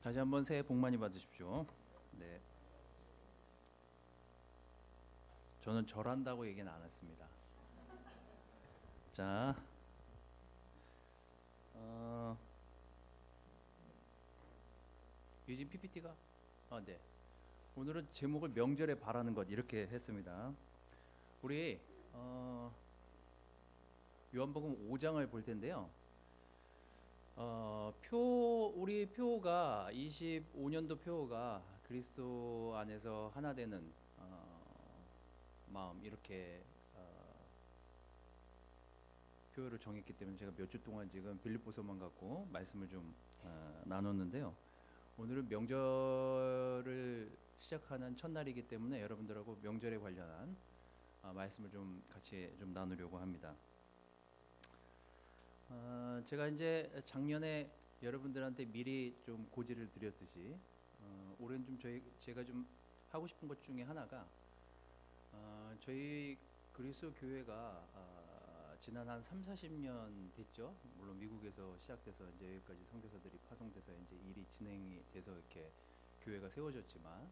다시 한번 새해 복 많이 받으십시오. 네, 저는 절한다고 얘기는 안 했습니다. 자, 어, 요즘 PPT가 네. 오늘은 제목을 명절에 바라는 것 이렇게 했습니다. 우리 요한복음 5장을 볼 텐데요. 우리 표가 25년도 표가 그리스도 안에서 하나 되는 마음 이렇게 표를 정했기 때문에 제가 몇 주 동안 지금 빌립보서만 갖고 말씀을 좀 나눴는데요. 오늘은 명절을 시작하는 첫날이기 때문에 여러분들하고 명절에 관련한 말씀을 좀 같이 좀 나누려고 합니다. 제가 이제 작년에 여러분들한테 미리 좀 고지를 드렸듯이 올해는 좀 제가 좀 하고 싶은 것 중에 하나가 저희 그리스도 교회가 지난 한 3, 40년 됐죠. 물론 미국에서 시작돼서 이제 여기까지 선교사들이 파송돼서 이제 일이 진행이 돼서 이렇게 교회가 세워졌지만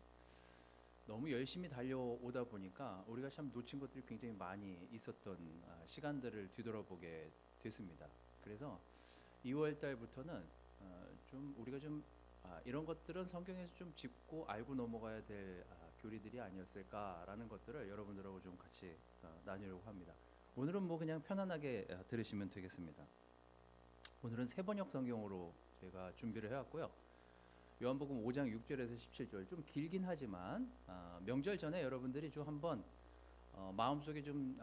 너무 열심히 달려오다 보니까 우리가 참 놓친 것들이 굉장히 많이 있었던 시간들을 뒤돌아보게 됐습니다. 그래서 2월 달부터는 좀 우리가 좀 이런 것들은 성경에서 좀 짚고 알고 넘어가야 될 교리들이 아니었을까라는 것들을 여러분들하고 좀 같이 나누려고 합니다. 오늘은 뭐 그냥 편안하게 들으시면 되겠습니다. 오늘은 세번역 성경으로 제가 준비를 해왔고요. 요한복음 5장 6절에서 17절 좀 길긴 하지만 명절 전에 여러분들이 좀 한번 마음속에 좀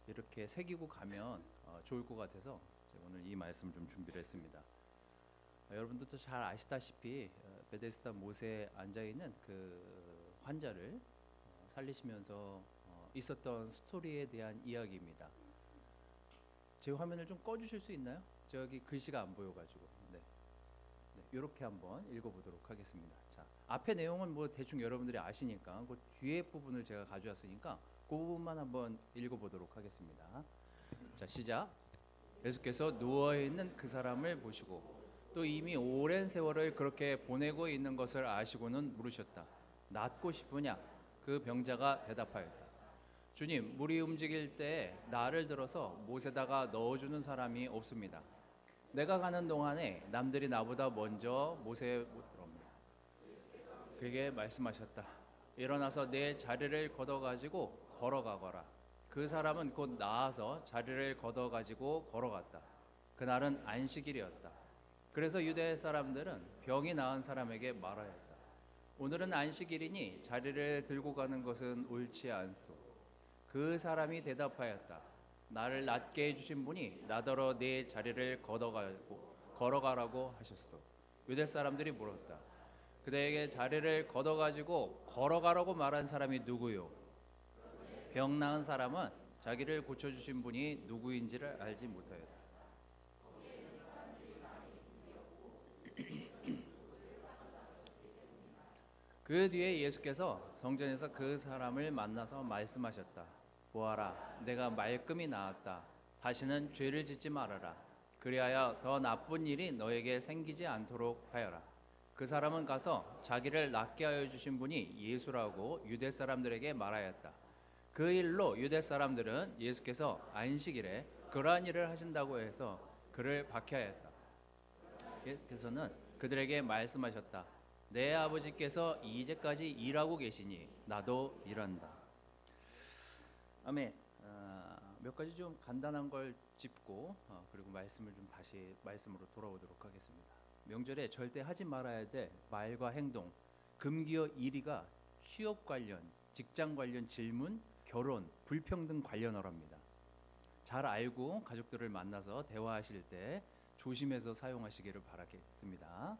이렇게 새기고 가면 좋을 것 같아서 제가 오늘 이 말씀을 좀 준비를 했습니다. 여러분들도 잘 아시다시피 베데스다 못에 앉아 있는 그 환자를 살리시면서 있었던 스토리에 대한 이야기입니다. 제 화면을 좀 꺼주실 수 있나요? 저기 글씨가 안 보여가지고. 네. 이렇게 한번 읽어보도록 하겠습니다. 자, 앞에 내용은 뭐 대충 여러분들이 아시니까 그 뒤에 부분을 제가 가져왔으니까 그 부분만 한번 읽어보도록 하겠습니다. 자, 시작. 예수께서 누워있는 그 사람을 보시고 또 이미 오랜 세월을 그렇게 보내고 있는 것을 아시고는 물으셨다. 낫고 싶으냐? 그 병자가 대답하였다. 주님, 물이 움직일 때 나를 들어서 못에다가 넣어주는 사람이 없습니다. 내가 가는 동안에 남들이 나보다 먼저 못에 못 들어옵니다. 그에게 말씀하셨다. 일어나서 내 자리를 걷어가지고 걸어가거라. 그 사람은 곧 나아서 자리를 걷어가지고 걸어갔다. 그날은 안식일이었다. 그래서 유대 사람들은 병이 나은 사람에게 말하였다. 오늘은 안식일이니 자리를 들고 가는 것은 옳지 않소. 그 사람이 대답하였다. 나를 낫게 해주신 분이 나더러 내 자리를 걸어가라고 하셨소. 유대 사람들이 물었다. 그대에게 자리를 걷어가지고 걸어가라고 말한 사람이 누구요? 병 나은 사람은 자기를 고쳐주신 분이 누구인지를 알지 못하였다. 그 뒤에 예수께서 성전에서 그 사람을 만나서 말씀하셨다. 보아라, 내가 말끔히 나았다. 다시는 죄를 짓지 말아라. 그리하여 더 나쁜 일이 너에게 생기지 않도록 하여라. 그 사람은 가서 자기를 낫게 하여 주신 분이 예수라고 유대 사람들에게 말하였다. 그 일로 유대 사람들은 예수께서 안식일에 그러한 일을 하신다고 해서 그를 박해하였다. 예수께서는 그들에게 말씀하셨다. 내 아버지께서 이제까지 일하고 계시니 나도 일한다. 아멘. 몇 가지 좀 간단한 걸 짚고 그리고 말씀을 좀 다시 말씀으로 돌아오도록 하겠습니다. 명절에 절대 하지 말아야 될 말과 행동, 금기어 1위가 취업 관련, 직장 관련 질문, 결혼, 불평등 관련어랍니다. 잘 알고 가족들을 만나서 대화하실 때 조심해서 사용하시기를 바라겠습니다.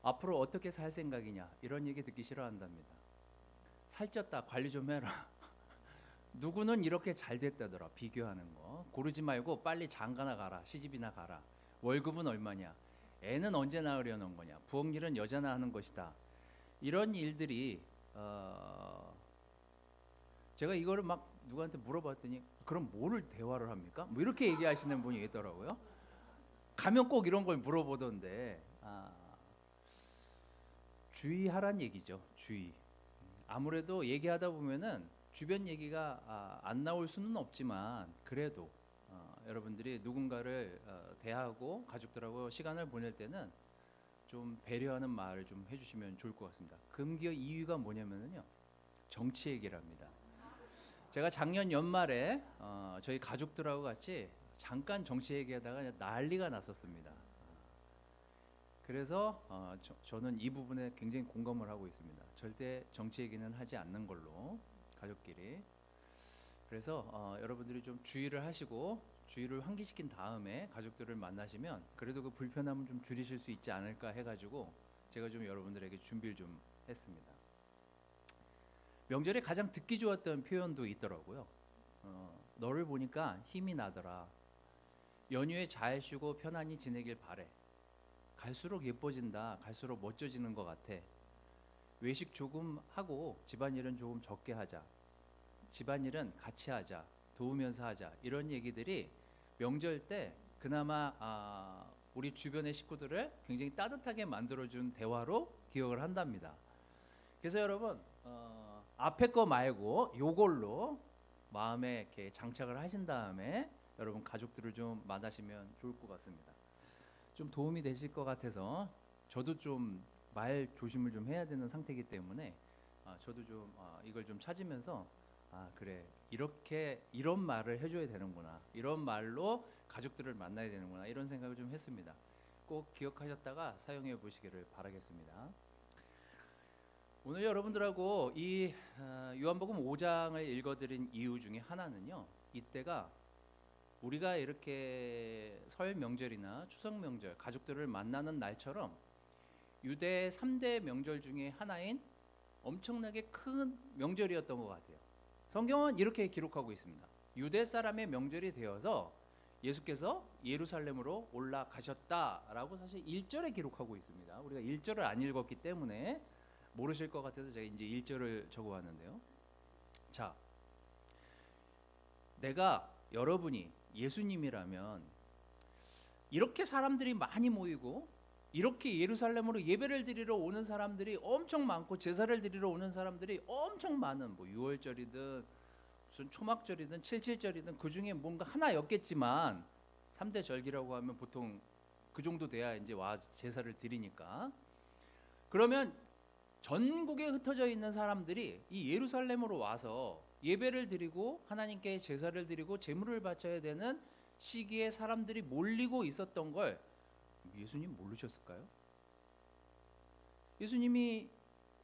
앞으로 어떻게 살 생각이냐 이런 얘기 듣기 싫어한답니다. 살쪘다 관리 좀 해라. 누구는 이렇게 잘 됐다더라. 비교하는 거 고르지 말고 빨리 장가나 가라. 시집이나 가라. 월급은 얼마냐. 애는 언제 낳으려는 거냐. 부엌일은 여자나 하는 것이다. 이런 일들이 제가 이거를 막 누구한테 물어봤더니 그럼 뭐를 대화를 합니까? 뭐 이렇게 얘기하시는 분이 있더라고요. 가면 꼭 이런 걸 물어보던데 주의하란 얘기죠. 주의. 아무래도 얘기하다 보면은 주변 얘기가 안 나올 수는 없지만 그래도 여러분들이 누군가를 대하고 가족들하고 시간을 보낼 때는 좀 배려하는 말을 좀 해주시면 좋을 것 같습니다. 금기어 이유가 뭐냐면요, 정치 얘기를 합니다. 제가 작년 연말에 저희 가족들하고 같이 잠깐 정치 얘기하다가 난리가 났었습니다. 그래서 저는 이 부분에 굉장히 공감을 하고 있습니다. 절대 정치 얘기는 하지 않는 걸로 가족끼리. 그래서 여러분들이 좀 주의를 하시고 주의를 환기시킨 다음에 가족들을 만나시면 그래도 그 불편함을 좀 줄이실 수 있지 않을까 해가지고 제가 좀 여러분들에게 준비를 좀 했습니다. 명절에 가장 듣기 좋았던 표현도 있더라고요. 너를 보니까 힘이 나더라. 연휴에 잘 쉬고 편안히 지내길 바래. 갈수록 예뻐진다. 갈수록 멋져지는 것 같아. 외식 조금 하고 집안일은 조금 적게 하자. 집안일은 같이 하자. 도우면서 하자. 이런 얘기들이 명절 때 그나마 우리 주변의 식구들을 굉장히 따뜻하게 만들어준 대화로 기억을 한답니다. 그래서 여러분 앞에 거 말고 요걸로 마음에 이렇게 장착을 하신 다음에 여러분 가족들을 좀 만나시면 좋을 것 같습니다. 좀 도움이 되실 것 같아서 저도 좀 말 조심을 좀 해야 되는 상태이기 때문에 저도 좀 이걸 좀 찾으면서 그래, 이렇게 이런 말을 해줘야 되는구나, 이런 말로 가족들을 만나야 되는구나, 이런 생각을 좀 했습니다. 꼭 기억하셨다가 사용해 보시기를 바라겠습니다. 오늘 여러분들하고 이 요한복음 5장을 읽어드린 이유 중에 하나는요, 이때가 우리가 이렇게 설 명절이나 추석 명절 가족들을 만나는 날처럼 유대 3대 명절 중에 하나인 엄청나게 큰 명절이었던 것 같아요. 성경은 이렇게 기록하고 있습니다. 유대 사람의 명절이 되어서 예수께서 예루살렘으로 올라가셨다라고 사실 1절에 기록하고 있습니다. 우리가 1절을 안 읽었기 때문에 모르실 것 같아서 제가 이제 1절을 적어왔는데요. 자, 내가 여러분이 예수님이라면 이렇게 사람들이 많이 모이고 이렇게 예루살렘으로 예배를 드리러 오는 사람들이 엄청 많고 제사를 드리러 오는 사람들이 엄청 많은 뭐 6월절이든 무슨 초막절이든 77절이든 그 중에 뭔가 하나였겠지만 3대 절기라고 하면 보통 그 정도 돼야 이제 와 제사를 드리니까, 그러면 전국에 흩어져 있는 사람들이 이 예루살렘으로 와서 예배를 드리고 하나님께 제사를 드리고 제물을 바쳐야 되는 시기에 사람들이 몰리고 있었던 걸 예수님 모르셨을까요? 예수님이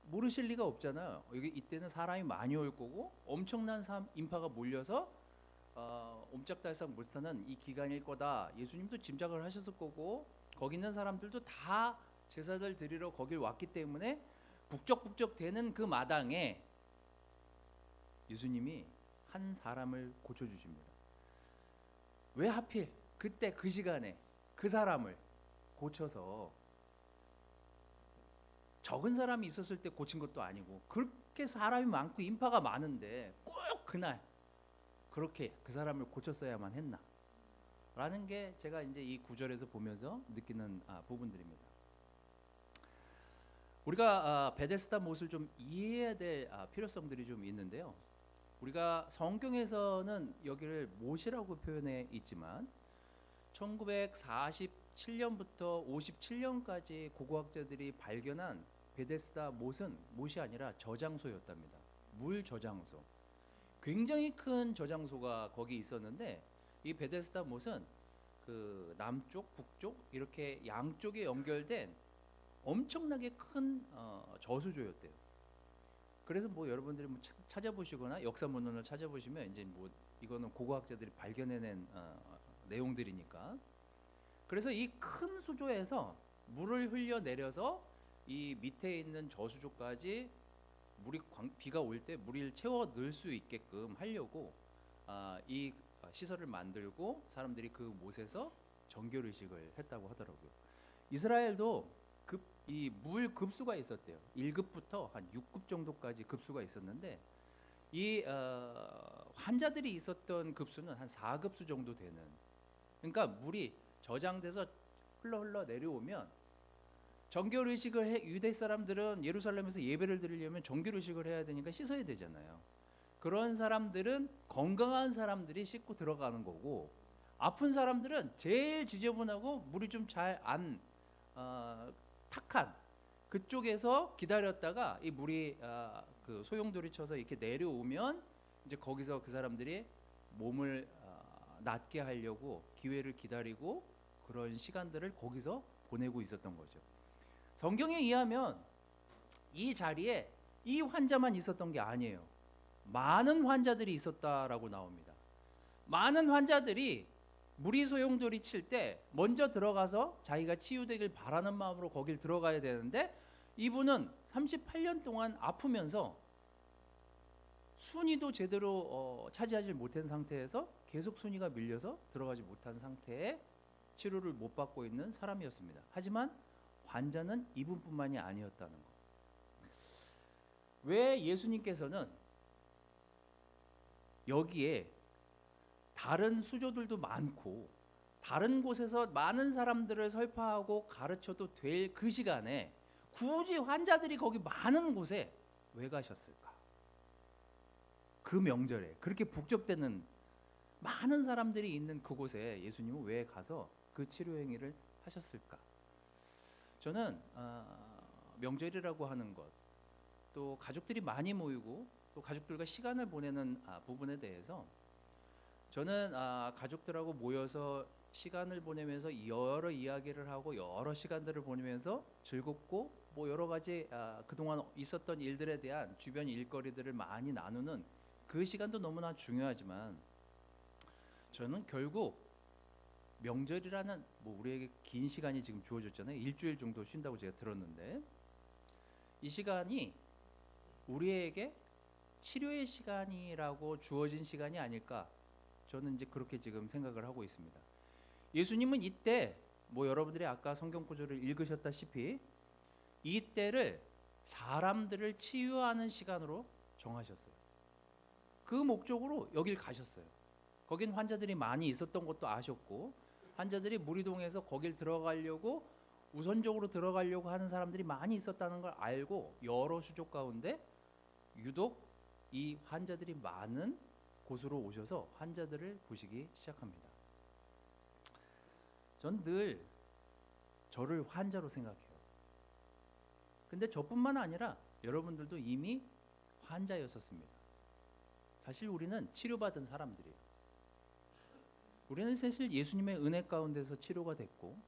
모르실 리가 없잖아요. 여기 이때는 사람이 많이 올 거고 엄청난 인파가 몰려서 옴짝달싹 못사는 이 기간일 거다. 예수님도 짐작을 하셨을 거고 거기 있는 사람들도 다 제사를 드리러 거길 왔기 때문에 북적북적 되는 그 마당에 예수님이 한 사람을 고쳐주십니다. 왜 하필 그때 그 시간에 그 사람을 고쳐서 적은 사람이 있었을 때 고친 것도 아니고 그렇게 사람이 많고 인파가 많은데 꼭 그날 그렇게 그 사람을 고쳤어야만 했나 라는 게 제가 이제 이 구절에서 보면서 느끼는 부분들입니다. 우리가 베데스다 못을 좀 이해해야 될 필요성들이 좀 있는데요. 우리가 성경에서는 여기를 못이라고 표현해 있지만 1947년부터 57년까지 고고학자들이 발견한 베데스다 못은 못이 아니라 저장소였답니다. 물 저장소. 굉장히 큰 저장소가 거기 있었는데 이 베데스다 못은 그 남쪽, 북쪽 이렇게 양쪽에 연결된 엄청나게 큰 저수조였대요. 그래서 뭐 여러분들이 뭐 찾아보시거나 역사문헌을 찾아보시면 이제 뭐 이거는 고고학자들이 발견해낸 내용들이니까. 그래서 이 큰 수조에서 물을 흘려내려서 이 밑에 있는 저수조까지 비가 올 때 물을 채워 넣을 수 있게끔 하려고 이 시설을 만들고 사람들이 그 못에서 정결의식을 했다고 하더라고요. 이스라엘도 이 물 급수가 있었대요. 1급부터 한 6급 정도까지 급수가 있었는데 이 환자들이 있었던 급수는 한 4급수 정도 되는, 그러니까 물이 저장돼서 흘러 내려오면 정결 의식을 유대 사람들은 예루살렘에서 예배를 드리려면 정결 의식을 해야 되니까 씻어야 되잖아요. 그런 사람들은 건강한 사람들이 씻고 들어가는 거고, 아픈 사람들은 제일 지저분하고 물이 좀 잘 안 탁한 그쪽에서 기다렸다가 이 물이 그 소용돌이 쳐서 이렇게 내려오면 이제 거기서 그 사람들이 몸을 낫게 하려고 기회를 기다리고 그런 시간들을 거기서 보내고 있었던 거죠. 성경에 의하면 이 자리에 이 환자만 있었던 게 아니에요. 많은 환자들이 있었다라고 나옵니다. 많은 환자들이 물이 소용돌이 칠 때 먼저 들어가서 자기가 치유되길 바라는 마음으로 거길 들어가야 되는데, 이분은 38년 동안 아프면서 순위도 제대로 차지하지 못한 상태에서 계속 순위가 밀려서 들어가지 못한 상태에 치료를 못 받고 있는 사람이었습니다. 하지만 환자는 이분뿐만이 아니었다는 것. 왜 예수님께서는 여기에 다른 수조들도 많고 다른 곳에서 많은 사람들을 설파하고 가르쳐도 될 그 시간에 굳이 환자들이 거기 많은 곳에 왜 가셨을까? 그 명절에 그렇게 북적대는 많은 사람들이 있는 그곳에 예수님은 왜 가서 그 치료 행위를 하셨을까? 저는 명절이라고 하는 것, 또 가족들이 많이 모이고 또 가족들과 시간을 보내는 부분에 대해서 저는 가족들하고 모여서 시간을 보내면서 여러 이야기를 하고 여러 시간들을 보내면서 즐겁고 뭐 여러 가지 그동안 있었던 일들에 대한 주변 일거리들을 많이 나누는 그 시간도 너무나 중요하지만, 저는 결국 명절이라는 뭐 우리에게 긴 시간이 지금 주어졌잖아요. 일주일 정도 쉰다고 제가 들었는데, 이 시간이 우리에게 치료의 시간이라고 주어진 시간이 아닐까, 저는 이제 그렇게 지금 생각을 하고 있습니다. 예수님은 이때 뭐 여러분들이 아까 성경 구절을 읽으셨다시피 이때를 사람들을 치유하는 시간으로 정하셨어요. 그 목적으로 여길 가셨어요. 거긴 환자들이 많이 있었던 것도 아셨고, 환자들이 무리동에서 거길 들어가려고 우선적으로 들어가려고 하는 사람들이 많이 있었다는 걸 알고 여러 수족 가운데 유독 이 환자들이 많은 곳으로 오셔서 환자들을 보시기 시작합니다. 전 늘 저를 환자로 생각해요. 근데 저뿐만 아니라 여러분들도 이미 환자였었습니다. 사실 우리는 치료받은 사람들이에요. 우리는 사실 예수님의 은혜 가운데서 치료가 됐고,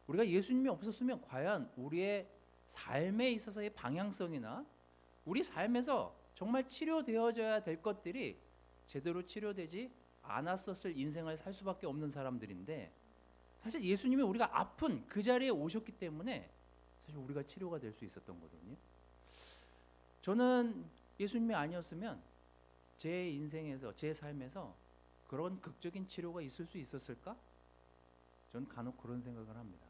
우리가 예수님이 없었으면 과연 우리의 삶에 있어서의 방향성이나 우리 삶에서 정말 치료되어져야 될 것들이 제대로 치료되지 않았었을 인생을 살 수밖에 없는 사람들인데, 사실 예수님이 우리가 아픈 그 자리에 오셨기 때문에 사실 우리가 치료가 될 수 있었던 거거든요. 저는 예수님이 아니었으면 제 인생에서, 제 삶에서 그런 극적인 치료가 있을 수 있었을까? 전 간혹 그런 생각을 합니다.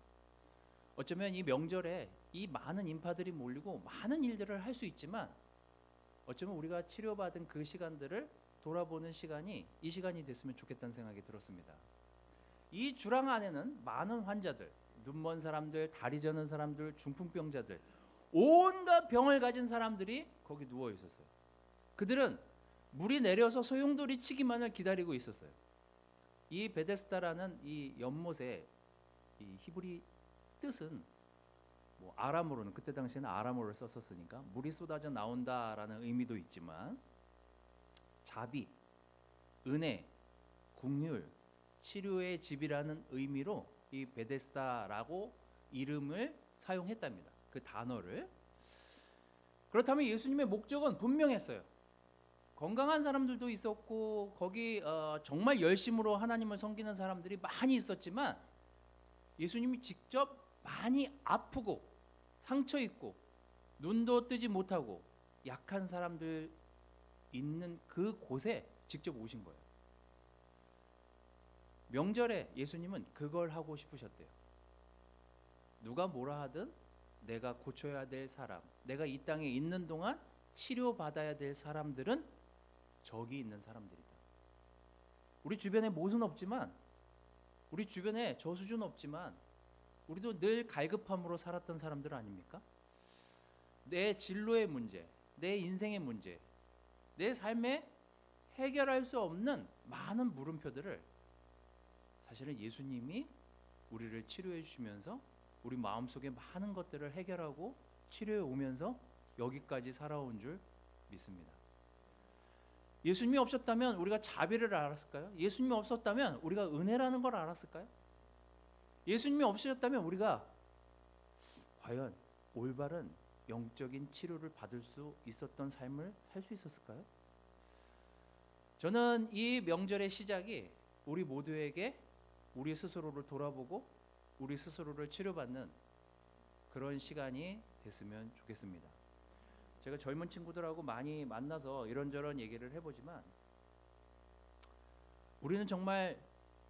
어쩌면 이 명절에 이 많은 인파들이 몰리고 많은 일들을 할 수 있지만, 어쩌면 우리가 치료받은 그 시간들을 돌아보는 시간이 이 시간이 됐으면 좋겠다는 생각이 들었습니다. 이 주랑 안에는 많은 환자들, 눈먼 사람들, 다리 저는 사람들, 중풍병자들, 온갖 병을 가진 사람들이 거기 누워 있었어요. 그들은 물이 내려서 소용돌이 치기만을 기다리고 있었어요. 이 베데스다라는 이 연못의 이 히브리 뜻은 뭐 아람어로는, 그때 당시에는 아람어를 썼었으니까 물이 쏟아져 나온다라는 의미도 있지만, 자비, 은혜, 긍휼, 치료의 집이라는 의미로 이 베데스다라고 이름을 사용했답니다. 그 단어를. 그렇다면 예수님의 목적은 분명했어요. 건강한 사람들도 있었고 거기 정말 열심으로 하나님을 섬기는 사람들이 많이 있었지만, 예수님이 직접 많이 아프고 상처 있고 눈도 뜨지 못하고 약한 사람들 있는 그 곳에 직접 오신 거예요. 명절에 예수님은 그걸 하고 싶으셨대요. 누가 뭐라 하든 내가 고쳐야 될 사람, 내가 이 땅에 있는 동안 치료받아야 될 사람들은 저기 있는 사람들이다. 우리 주변에 못은 없지만, 우리 주변에 저수지는 없지만, 우리도 늘 갈급함으로 살았던 사람들 아닙니까? 내 진로의 문제, 내 인생의 문제, 내 삶에 해결할 수 없는 많은 물음표들을 사실은 예수님이 우리를 치료해 주시면서 우리 마음속에 많은 것들을 해결하고 치료해 오면서 여기까지 살아온 줄 믿습니다. 예수님이 없었다면 우리가 자비를 알았을까요? 예수님이 없었다면 우리가 은혜라는 걸 알았을까요? 예수님이 없으셨다면 우리가 과연 올바른 영적인 치료를 받을 수 있었던 삶을 살 수 있었을까요? 저는 이 명절의 시작이 우리 모두에게 우리 스스로를 돌아보고 우리 스스로를 치료받는 그런 시간이 됐으면 좋겠습니다. 제가 젊은 친구들하고 많이 만나서 이런저런 얘기를 해보지만 우리는 정말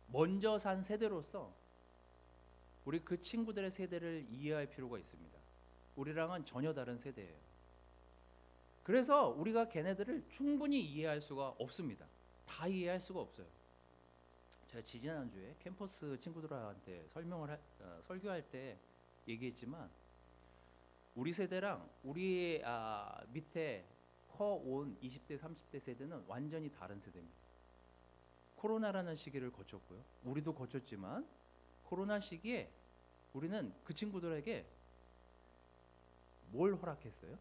먼저 산 세대로서 우리 그 친구들의 세대를 이해할 필요가 있습니다. 우리랑은 전혀 다른 세대예요. 그래서 우리가 걔네들을 충분히 이해할 수가 없습니다. 다 이해할 수가 없어요. 제가 지지난주에 캠퍼스 친구들한테 설교할 때 얘기했지만 우리 세대랑 우리 밑에 커온 20대 30대 세대는 완전히 다른 세대입니다. 코로나라는 시기를 거쳤고요. 우리도 거쳤지만 코로나 시기에 우리는 그 친구들에게 뭘 허락했어요?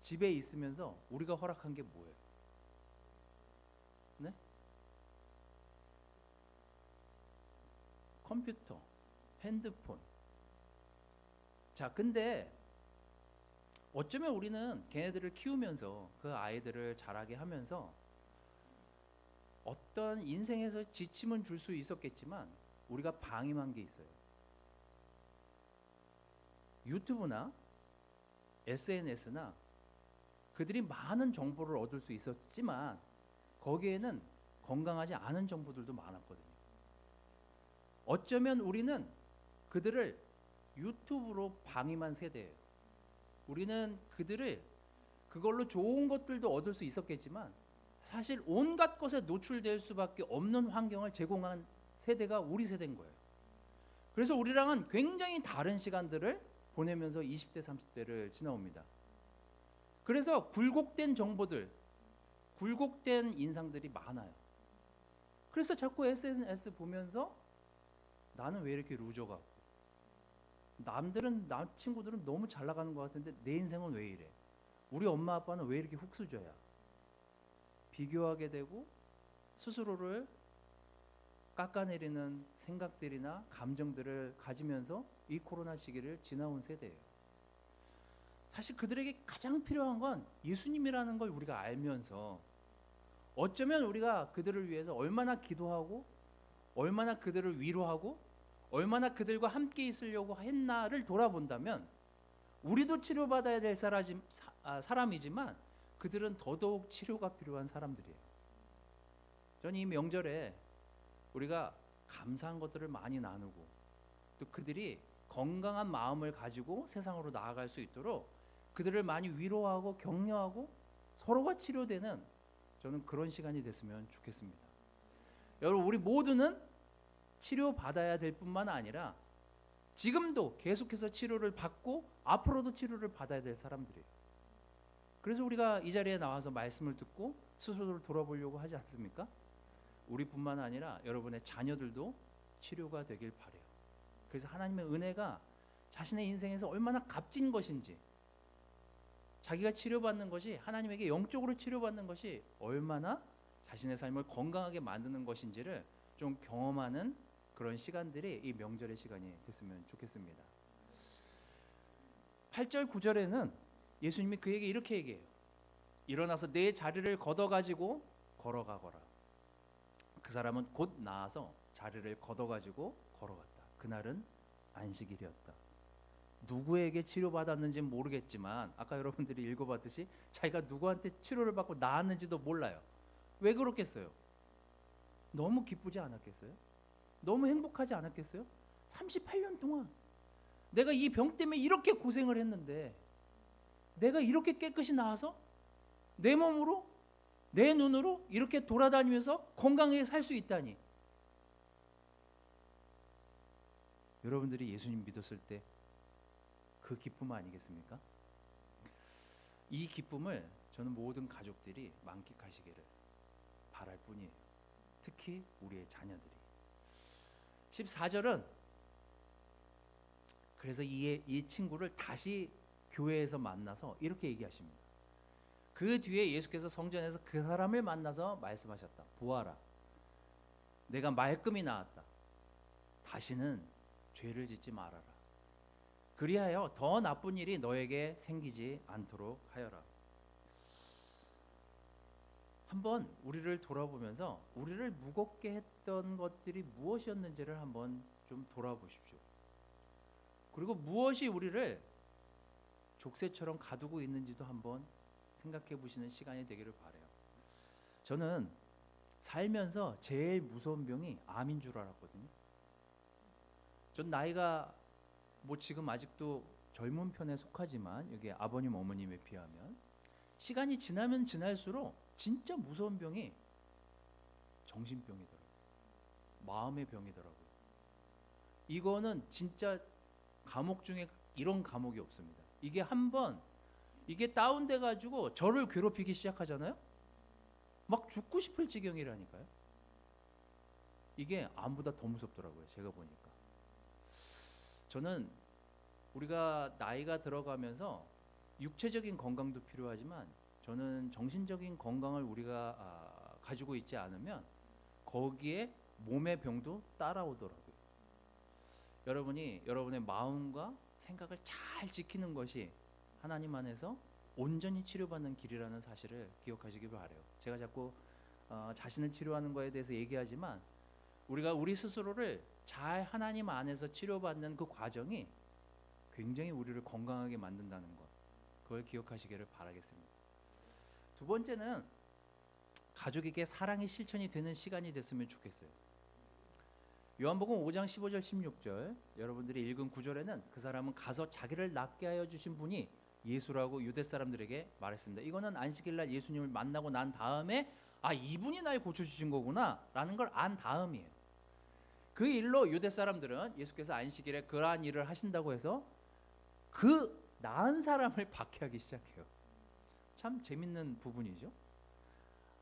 집에 있으면서 우리가 허락한 게 뭐예요? 네? 컴퓨터, 핸드폰. 자, 근데 어쩌면 우리는 걔네들을 키우면서 그 아이들을 자라게 하면서 어떤 인생에서 지침은 줄 수 있었겠지만 우리가 방임한 게 있어요. 유튜브나 SNS나 그들이 많은 정보를 얻을 수 있었지만 거기에는 건강하지 않은 정보들도 많았거든요. 어쩌면 우리는 그들을 유튜브로 방임한 세대예요. 우리는 그들을 그걸로 좋은 것들도 얻을 수 있었겠지만 사실 온갖 것에 노출될 수밖에 없는 환경을 제공한 세대가 우리 세대인 거예요. 그래서 우리랑은 굉장히 다른 시간들을 보내면서 20대 30대를 지나옵니다. 그래서 굴곡된 정보들, 굴곡된 인상들이 많아요. 그래서 자꾸 SNS 보면서 나는 왜 이렇게 루저 같고 남들은 남 친구들은 너무 잘 나가는 것 같은데 내 인생은 왜 이래? 우리 엄마 아빠는 왜 이렇게 흙수저야? 비교하게 되고 스스로를 깎아내리는 생각들이나 감정들을 가지면서 이 코로나 시기를 지나온 세대예요. 사실 그들에게 가장 필요한 건 예수님이라는 걸 우리가 알면서 어쩌면 우리가 그들을 위해서 얼마나 기도하고 얼마나 그들을 위로하고 얼마나 그들과 함께 있으려고 했나를 돌아본다면 우리도 치료받아야 될 사람이지만 그들은 더더욱 치료가 필요한 사람들이에요. 저는 이 명절에 우리가 감사한 것들을 많이 나누고 또 그들이 건강한 마음을 가지고 세상으로 나아갈 수 있도록 그들을 많이 위로하고 격려하고 서로가 치료되는 저는 그런 시간이 됐으면 좋겠습니다. 여러분, 우리 모두는 치료받아야 될 뿐만 아니라 지금도 계속해서 치료를 받고 앞으로도 치료를 받아야 될 사람들이에요. 그래서 우리가 이 자리에 나와서 말씀을 듣고 스스로를 돌아보려고 하지 않습니까? 우리뿐만 아니라 여러분의 자녀들도 치료가 되길 바라요. 그래서 하나님의 은혜가 자신의 인생에서 얼마나 값진 것인지, 자기가 치료받는 것이 하나님에게 영적으로 치료받는 것이 얼마나 자신의 삶을 건강하게 만드는 것인지를 좀 경험하는 그런 시간들이 이 명절의 시간이 됐으면 좋겠습니다. 8절 9절에는 예수님이 그에게 이렇게 얘기해요. 일어나서 내 자리를 걷어가지고 걸어가거라. 그 사람은 곧 나아서 자리를 걷어가지고 걸어갔다. 그날은 안식일이었다. 누구에게 치료받았는지는 모르겠지만 아까 여러분들이 읽어봤듯이 자기가 누구한테 치료를 받고 나았는지도 몰라요. 왜 그렇겠어요? 너무 기쁘지 않았겠어요? 너무 행복하지 않았겠어요? 38년 동안 내가 이 병 때문에 이렇게 고생을 했는데 내가 이렇게 깨끗이 나아서 내 몸으로 내 눈으로 이렇게 돌아다니면서 건강하게 살 수 있다니 여러분들이 예수님 믿었을 때 그 기쁨 아니겠습니까? 이 기쁨을 저는 모든 가족들이 만끽하시기를 바랄 뿐이에요. 특히 우리의 자녀들이. 14절은 그래서 이 친구를 다시 교회에서 만나서 이렇게 얘기하십니다. 그 뒤에 예수께서 성전에서 그 사람을 만나서 말씀하셨다. 보아라, 내가 말끔히 나았다. 다시는 죄를 짓지 말아라. 그리하여 더 나쁜 일이 너에게 생기지 않도록 하여라. 한번 우리를 돌아보면서 우리를 무겁게 했던 것들이 무엇이었는지를 한번 좀 돌아보십시오. 그리고 무엇이 우리를 족쇄처럼 가두고 있는지도 한번 생각해 보시는 시간이 되기를 바라요. 저는 살면서 제일 무서운 병이 암인 줄 알았거든요. 전 나이가 뭐 지금 아직도 젊은 편에 속하지만 여기 아버님 어머님에 비하면 시간이 지나면 지날수록 진짜 무서운 병이 정신병이더라고요. 마음의 병이더라고요. 이거는 진짜 감옥 중에 이런 감옥이 없습니다. 이게 한번 이게 다운돼 가지고 저를 괴롭히기 시작하잖아요. 막 죽고 싶을 지경이라니까요. 이게 암보다 더 무섭더라고요. 제가 보니까. 저는 우리가 나이가 들어가면서 육체적인 건강도 필요하지만 저는 정신적인 건강을 우리가 가지고 있지 않으면 거기에 몸의 병도 따라오더라고요. 여러분이 여러분의 마음과 생각을 잘 지키는 것이 하나님 안에서 온전히 치료받는 길이라는 사실을 기억하시기 바라요. 제가 자꾸 자신을 치료하는 것에 대해서 얘기하지만 우리가 우리 스스로를 잘 하나님 안에서 치료받는 그 과정이 굉장히 우리를 건강하게 만든다는 것, 그걸 기억하시기를 바라겠습니다. 두 번째는 가족에게 사랑의 실천이 되는 시간이 됐으면 좋겠어요. 요한복음 5장 15절 16절 여러분들이 읽은 구절에는 그 사람은 가서 자기를 낫게 하여 주신 분이 예수라고 유대 사람들에게 말했습니다. 이거는 안식일날 예수님을 만나고 난 다음에 이분이 날 고쳐주신 거구나 라는 걸 안 다음이에요. 그 일로 유대 사람들은 예수께서 안식일에 그러한 일을 하신다고 해서 그 나은 사람을 박해하기 시작해요. 참 재밌는 부분이죠.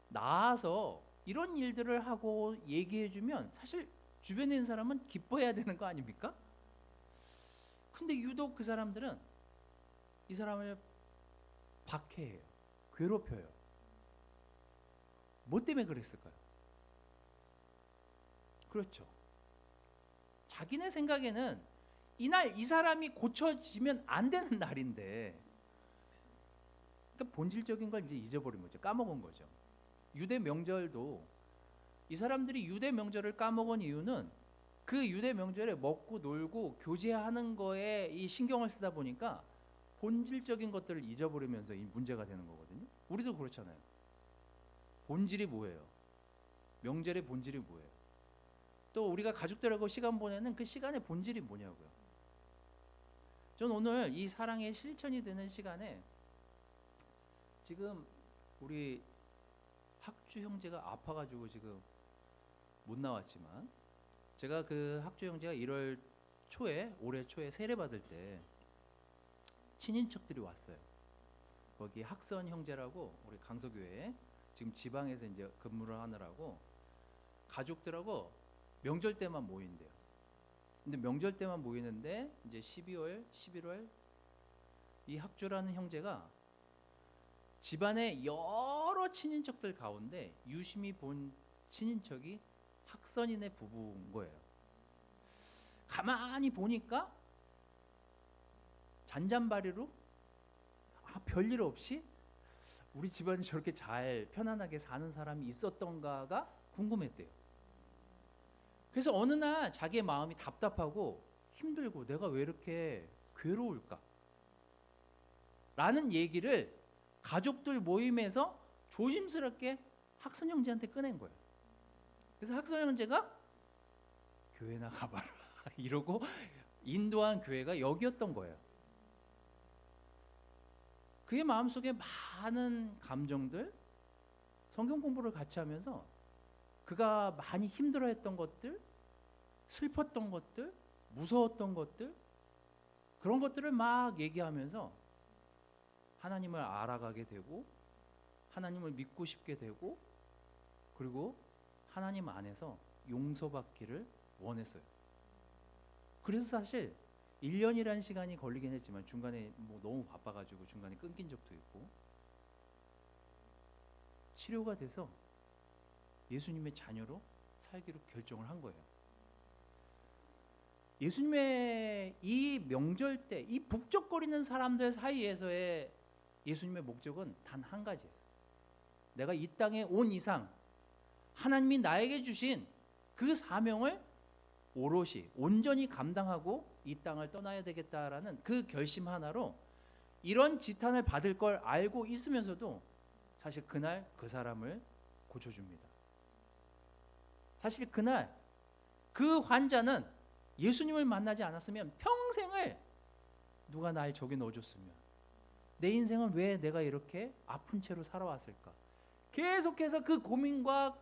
나아서 이런 일들을 하고 얘기해주면 사실 주변에 있는 사람은 기뻐해야 되는 거 아닙니까? 근데 유독 그 사람들은 이 사람을 박해해요. 괴롭혀요. 뭐 때문에 그랬을까요? 그렇죠. 자기네 생각에는 이날 이 사람이 고쳐지면 안 되는 날인데, 그러니까 본질적인 걸 이제 잊어버린 거죠. 까먹은 거죠. 유대 명절도 이 사람들이 유대 명절을 까먹은 이유는 그 유대 명절에 먹고 놀고 교제하는 거에 이 신경을 쓰다 보니까 본질적인 것들을 잊어버리면서 이 문제가 되는 거거든요. 우리도 그렇잖아요. 본질이 뭐예요? 명절의 본질이 뭐예요? 또 우리가 가족들하고 시간 보내는 그 시간의 본질이 뭐냐고요. 전 오늘 이 사랑의 실천이 되는 시간에 지금 우리 학주 형제가 아파가지고 지금 못 나왔지만 제가 그 학주 형제가 1월 초에 올해 초에 세례 받을 때 친인척들이 왔어요. 거기 학선 형제라고 우리 강서교회에 지금 지방에서 이제 근무를 하느라고 가족들하고 명절 때만 모인대요. 근데 명절 때만 모이는데 이제 12월, 11월 이 학주라는 형제가 집안의 여러 친인척들 가운데 유심히 본 친인척이 학선이네 부부인 거예요. 가만히 보니까 잔잔바리로 별일 없이 우리 집안이 저렇게 잘 편안하게 사는 사람이 있었던가가 궁금했대요. 그래서 어느 날 자기의 마음이 답답하고 힘들고 내가 왜 이렇게 괴로울까? 라는 얘기를 가족들 모임에서 조심스럽게 학선 형제한테 꺼낸 거예요. 그래서 학선 형제가 교회 나가봐라 이러고 인도한 교회가 여기였던 거예요. 그의 마음속에 많은 감정들, 성경 공부를 같이 하면서 그가 많이 힘들어했던 것들, 슬펐던 것들, 무서웠던 것들, 그런 것들을 막 얘기하면서 하나님을 알아가게 되고 하나님을 믿고 싶게 되고 그리고 하나님 안에서 용서받기를 원했어요. 그래서 사실 1년이라는 시간이 걸리긴 했지만 중간에 뭐 너무 바빠가지고 중간에 끊긴 적도 있고 치료가 돼서 예수님의 자녀로 살기로 결정을 한 거예요. 예수님의 이 명절 때 이 북적거리는 사람들 사이에서의 예수님의 목적은 단 한 가지였어요. 내가 이 땅에 온 이상 하나님이 나에게 주신 그 사명을 오롯이 온전히 감당하고 이 땅을 떠나야 되겠다라는 그 결심 하나로 이런 지탄을 받을 걸 알고 있으면서도 사실 그날 그 사람을 고쳐줍니다. 사실 그날 그 환자는 예수님을 만나지 않았으면 평생을 누가 날 저기 넣어줬으면 내 인생은 왜 내가 이렇게 아픈 채로 살아왔을까? 계속해서 그 고민과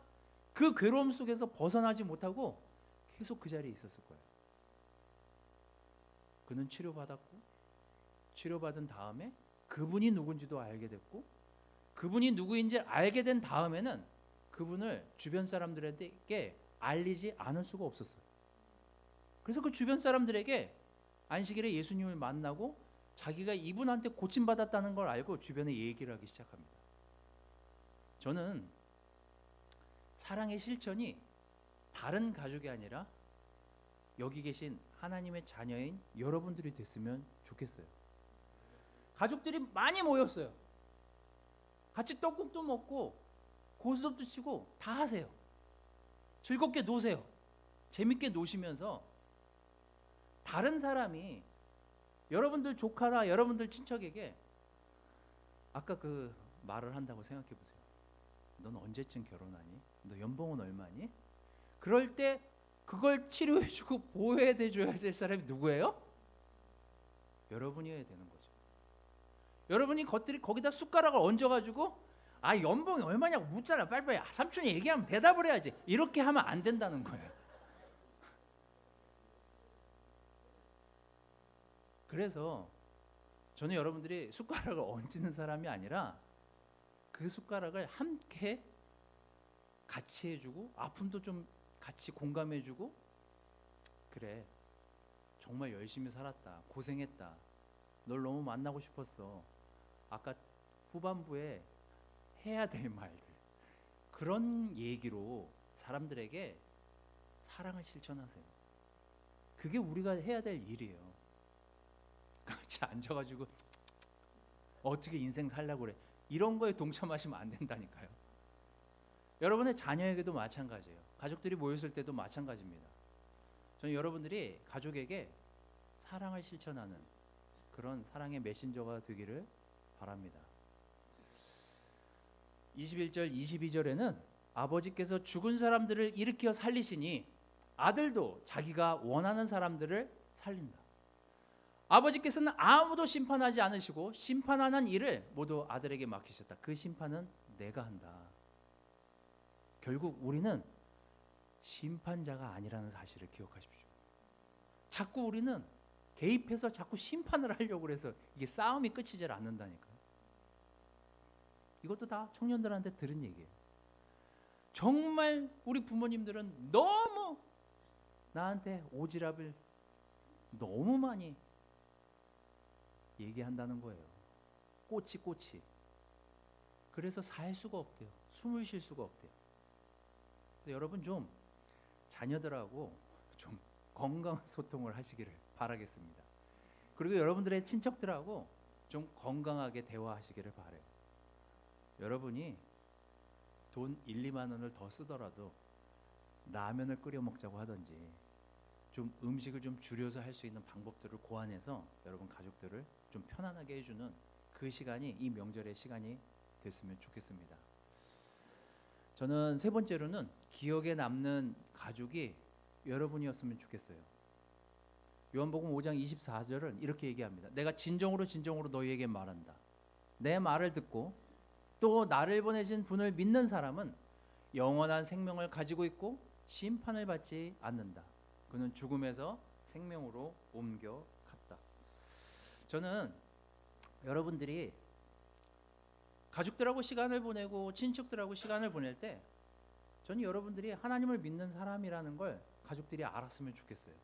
그 괴로움 속에서 벗어나지 못하고 계속 그 자리에 있었을 거예요. 그는 치료받았고 치료받은 다음에 그분이 누군지도 알게 됐고 그분이 누구인지 알게 된 다음에는 그분을 주변 사람들에게 알리지 않을 수가 없었어요. 그래서 그 주변 사람들에게 안식일에 예수님을 만나고 자기가 이분한테 고침받았다는 걸 알고 주변에 얘기를 하기 시작합니다. 저는 사랑의 실천이 다른 가족이 아니라 여기 계신 하나님의 자녀인 여러분들이 됐으면 좋겠어요. 가족들이 많이 모였어요. 같이 떡국도 먹고 고스톱도 치고 다 하세요. 즐겁게 노세요. 재밌게 노시면서 다른 사람이 여러분들 조카나 여러분들 친척에게 아까 그 말을 한다고 생각해 보세요. 넌 언제쯤 결혼하니? 너 연봉은 얼마니? 그럴 때 그걸 치료해주고 보호해줘야 될 사람이 누구예요? 여러분이어야 되는 거죠. 여러분이 거기다 숟가락을 얹어가지고 아 연봉이 얼마냐고 묻잖아. 빨리빨리 삼촌이 얘기하면 대답을 해야지. 이렇게 하면 안 된다는 거예요. 그래서 저는 여러분들이 숟가락을 얹는 사람이 아니라 그 숟가락을 함께 같이 해주고 아픔도 좀 같이 공감해주고 그래 정말 열심히 살았다 고생했다 널 너무 만나고 싶었어 아까 후반부에 해야 될 말들 그런 얘기로 사람들에게 사랑을 실천하세요. 그게 우리가 해야 될 일이에요. 같이 앉아가지고 어떻게 인생 살려고 그래 이런 거에 동참하시면 안 된다니까요. 여러분의 자녀에게도 마찬가지예요. 가족들이 모였을 때도 마찬가지입니다. 저는 여러분들이 가족에게 사랑을 실천하는 그런 사랑의 메신저가 되기를 바랍니다. 21절 22절에는 아버지께서 죽은 사람들을 일으켜 살리시니 아들도 자기가 원하는 사람들을 살린다. 아버지께서는 아무도 심판하지 않으시고 심판하는 일을 모두 아들에게 맡기셨다. 그 심판은 내가 한다. 결국 우리는 심판자가 아니라는 사실을 기억하십시오. 자꾸 우리는 개입해서 자꾸 심판을 하려고 해서 이게 싸움이 끝이질 않는다니까요. 이것도 다 청년들한테 들은 얘기예요. 정말 우리 부모님들은 너무 나한테 오지랖을 너무 많이 얘기한다는 거예요. 꼬치. 그래서 살 수가 없대요. 숨을 쉴 수가 없대요. 그래서 여러분 좀 자녀들하고 좀 건강한 소통을 하시기를 바라겠습니다. 그리고 여러분들의 친척들하고 좀 건강하게 대화하시기를 바라요. 여러분이 돈 1, 2만 원을 더 쓰더라도 라면을 끓여 먹자고 하든지 좀 음식을 좀 줄여서 할 수 있는 방법들을 고안해서 여러분 가족들을 좀 편안하게 해주는 그 시간이 이 명절의 시간이 됐으면 좋겠습니다. 저는 세 번째로는 기억에 남는 가족이 여러분이었으면 좋겠어요. 요한복음 5장 24절은 이렇게 얘기합니다. 내가 진정으로 너희에게 말한다. 내 말을 듣고 또 나를 보내신 분을 믿는 사람은 영원한 생명을 가지고 있고 심판을 받지 않는다. 그는 죽음에서 생명으로 옮겨갔다. 저는 여러분들이 가족들하고 시간을 보내고 친척들하고 시간을 보낼 때 저는 여러분들이 하나님을 믿는 사람이라는 걸 가족들이 알았으면 좋겠어요.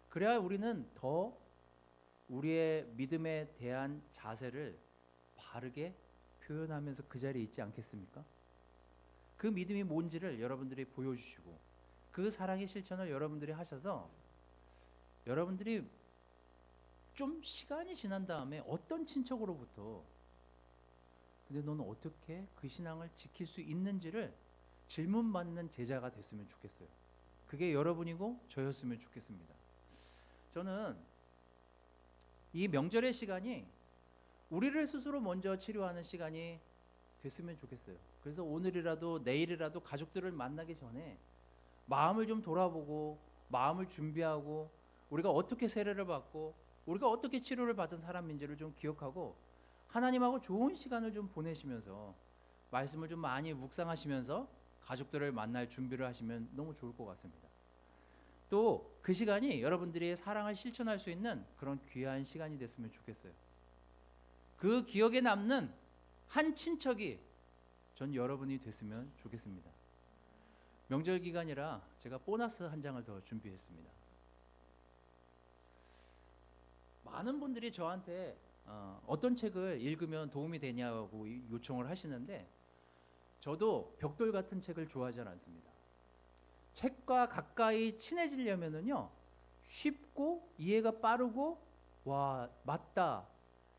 그래야 우리는 더 우리의 믿음에 대한 자세를 바르게 표현하면서 그 자리에 있지 않겠습니까? 그 믿음이 뭔지를 여러분들이 보여주시고 그 사랑의 실천을 여러분들이 하셔서 여러분들이 좀 시간이 지난 다음에 어떤 친척으로부터 근데 너는 어떻게 그 신앙을 지킬 수 있는지를 질문받는 제자가 됐으면 좋겠어요. 그게 여러분이고 저였으면 좋겠습니다. 저는 이 명절의 시간이 우리를 스스로 먼저 치료하는 시간이 됐으면 좋겠어요. 그래서 오늘이라도 내일이라도 가족들을 만나기 전에 마음을 좀 돌아보고 마음을 준비하고 우리가 어떻게 세례를 받고 우리가 어떻게 치료를 받은 사람인지를 좀 기억하고 하나님하고 좋은 시간을 좀 보내시면서 말씀을 좀 많이 묵상하시면서 가족들을 만날 준비를 하시면 너무 좋을 것 같습니다. 또 그 시간이 여러분들이 사랑을 실천할 수 있는 그런 귀한 시간이 됐으면 좋겠어요. 그 기억에 남는 한 친척이 전 여러분이 됐으면 좋겠습니다. 명절 기간이라 제가 보너스 한 장을 더 준비했습니다. 많은 분들이 저한테 어떤 책을 읽으면 도움이 되냐고 요청을 하시는데 저도 벽돌 같은 책을 좋아하지 않습니다. 책과 가까이 친해지려면은요 쉽고 이해가 빠르고 와 맞다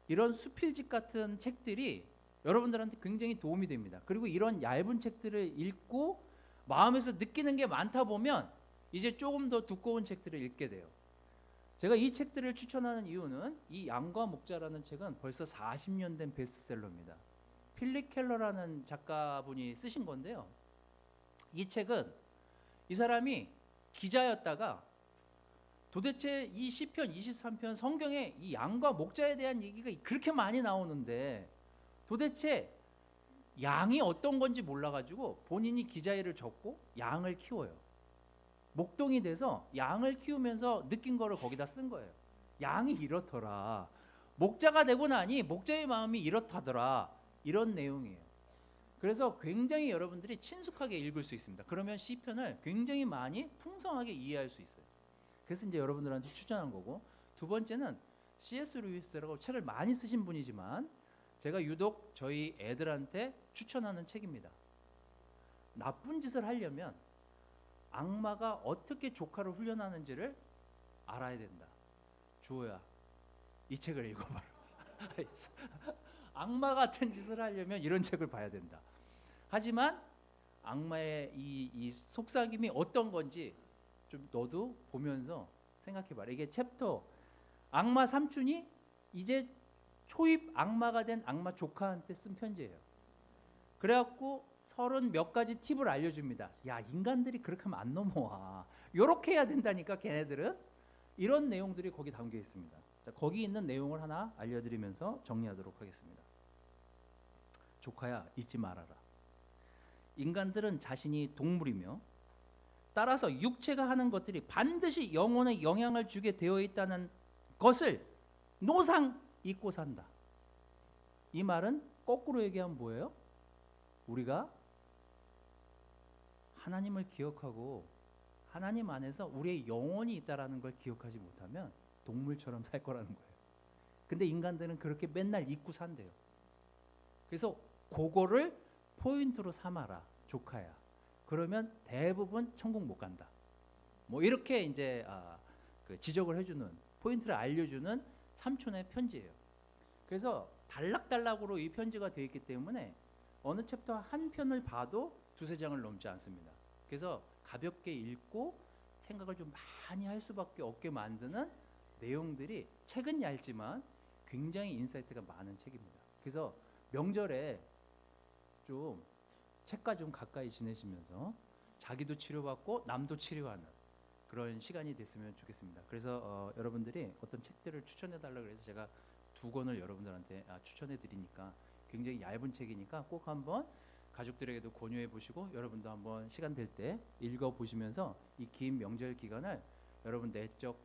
이런 수필집 같은 책들이 여러분들한테 굉장히 도움이 됩니다. 그리고 이런 얇은 책들을 읽고 마음에서 느끼는 게 많다 보면 이제 조금 더 두꺼운 책들을 읽게 돼요. 제가 이 책들을 추천하는 이유는 이 양과 목자라는 책은 벌써 40년 된 베스트셀러입니다. 필립 켈러라는 작가분이 쓰신 건데요. 이 책은 이 사람이 기자였다가 도대체 이 시편 23편 성경에 이 양과 목자에 대한 얘기가 그렇게 많이 나오는데 도대체 양이 어떤 건지 몰라가지고 본인이 기자일을 접고 양을 키워요. 목동이 돼서 양을 키우면서 느낀 거를 거기다 쓴 거예요. 양이 이렇더라. 목자가 되고 나니 목자의 마음이 이렇다더라. 이런 내용이에요. 그래서 굉장히 여러분들이 친숙하게 읽을 수 있습니다. 그러면 시편을 굉장히 많이 풍성하게 이해할 수 있어요. 그래서 이제 여러분들한테 추천한 거고, 두 번째는 C.S. 루이스라고 책을 많이 쓰신 분이지만 제가 유독 저희 애들한테 추천하는 책입니다. 나쁜 짓을 하려면 악마가 어떻게 조카를 훈련하는지를 알아야 된다. 주호야, 이 책을 읽어봐라. 악마 같은 짓을 하려면 이런 책을 봐야 된다. 하지만 악마의 이 속삭임이 어떤 건지 좀 너도 보면서 생각해봐라. 이게 챕터 악마 삼촌이 이제 초입 악마가 된 악마 조카한테 쓴 편지예요. 그래갖고 30 몇 가지 팁을 알려줍니다. 야, 인간들이 그렇게 하면 안 넘어와. 요렇게 해야 된다니까 걔네들은. 이런 내용들이 거기 담겨 있습니다. 자, 거기 있는 내용을 하나 알려드리면서 정리하도록 하겠습니다. 조카야, 잊지 말아라. 인간들은 자신이 동물이며 따라서 육체가 하는 것들이 반드시 영혼에 영향을 주게 되어 있다는 것을 노상 잊고 산다. 이 말은 거꾸로 얘기하면 뭐예요? 우리가 하나님을 기억하고 하나님 안에서 우리의 영혼이 있다라는 걸 기억하지 못하면 동물처럼 살 거라는 거예요. 근데 인간들은 그렇게 맨날 잊고 산대요. 그래서 그거를 포인트로 삼아라, 조카야. 그러면 대부분 천국 못 간다. 뭐 이렇게 이제 그 지적을 해주는, 포인트를 알려주는 삼촌의 편지예요. 그래서 단락단락으로 이 편지가 되어 있기 때문에 어느 챕터 한 편을 봐도 두세 장을 넘지 않습니다. 그래서 가볍게 읽고 생각을 좀 많이 할 수밖에 없게 만드는 내용들이, 책은 얇지만 굉장히 인사이트가 많은 책입니다. 그래서 명절에 좀 책과 좀 가까이 지내시면서 자기도 치료받고 남도 치료하는 그런 시간이 됐으면 좋겠습니다. 그래서 여러분들이 어떤 책들을 추천해 달라고 해서 제가 2권을 여러분들한테 추천해 드리니까 굉장히 얇은 책이니까 꼭 한번 가족들에게도 권유해 보시고 여러분도 한번 시간 될 때 읽어 보시면서 이 긴 명절 기간을 여러분 내적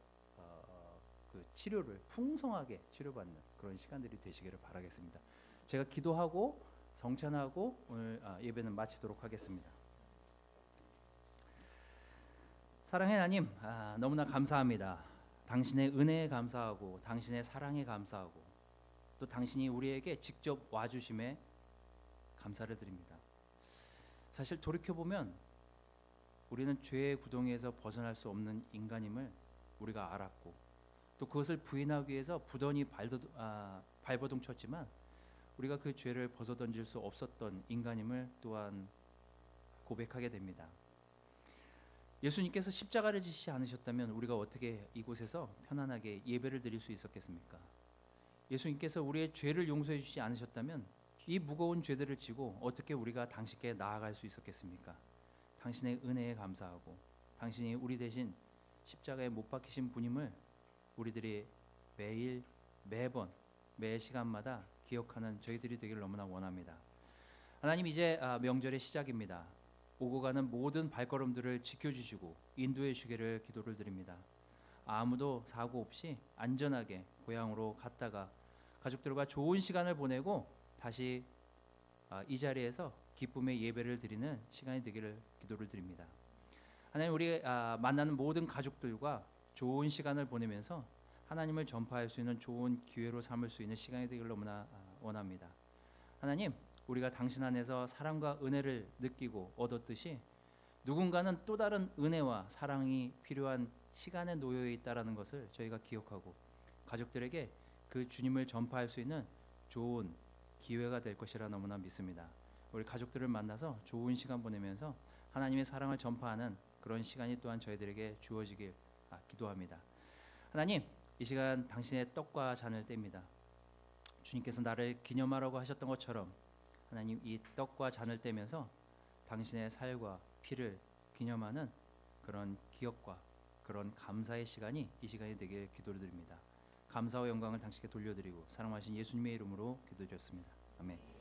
그 치료를 풍성하게 치료받는 그런 시간들이 되시기를 바라겠습니다. 제가 기도하고 성찬하고 오늘 예배는 마치도록 하겠습니다. 사랑의 하나님, 너무나 감사합니다. 당신의 은혜에 감사하고 당신의 사랑에 감사하고 또 당신이 우리에게 직접 와주심에 감사를 드립니다. 사실 돌이켜보면 우리는 죄의 구덩이에서 벗어날 수 없는 인간임을 우리가 알았고 또 그것을 부인하기 위해서 부단히 발버둥 쳤지만 우리가 그 죄를 벗어던질 수 없었던 인간임을 또한 고백하게 됩니다. 예수님께서 십자가를 지시지 않으셨다면 우리가 어떻게 이곳에서 편안하게 예배를 드릴 수 있었겠습니까? 예수님께서 우리의 죄를 용서해 주시지 않으셨다면 이 무거운 죄들을 지고 어떻게 우리가 당신께 나아갈 수 있었겠습니까? 당신의 은혜에 감사하고 당신이 우리 대신 십자가에 못 박히신 분임을 우리들이 매일 매번 매 시간마다 기억하는 저희들이 되기를 너무나 원합니다. 하나님, 이제 명절의 시작입니다. 오고 가는 모든 발걸음들을 지켜주시고 인도해 주기를 기도를 드립니다. 아무도 사고 없이 안전하게 고향으로 갔다가 가족들과 좋은 시간을 보내고 다시 이 자리에서 기쁨의 예배를 드리는 시간이 되기를 기도를 드립니다. 하나님, 우리 만나는 모든 가족들과 좋은 시간을 보내면서 하나님을 전파할 수 있는 좋은 기회로 삼을 수 있는 시간이 되기를 너무나 원합니다. 하나님, 우리가 당신 안에서 사랑과 은혜를 느끼고 얻었듯이 누군가는 또 다른 은혜와 사랑이 필요한 시간에 놓여 있다라는 것을 저희가 기억하고 가족들에게 그 주님을 전파할 수 있는 좋은 기회가 될 것이라 너무나 믿습니다. 우리 가족들을 만나서 좋은 시간 보내면서 하나님의 사랑을 전파하는 그런 시간이 또한 저희들에게 주어지길 기도합니다. 하나님, 이 시간 당신의 떡과 잔을 뗍니다. 주님께서 나를 기념하라고 하셨던 것처럼 하나님, 이 떡과 잔을 떼면서 당신의 살과 피를 기념하는 그런 기억과 그런 감사의 시간이 이 시간이 되길 기도를 드립니다. 감사와 영광을 당신께 돌려드리고 사랑하신 예수님의 이름으로 기도드렸습니다. 아멘.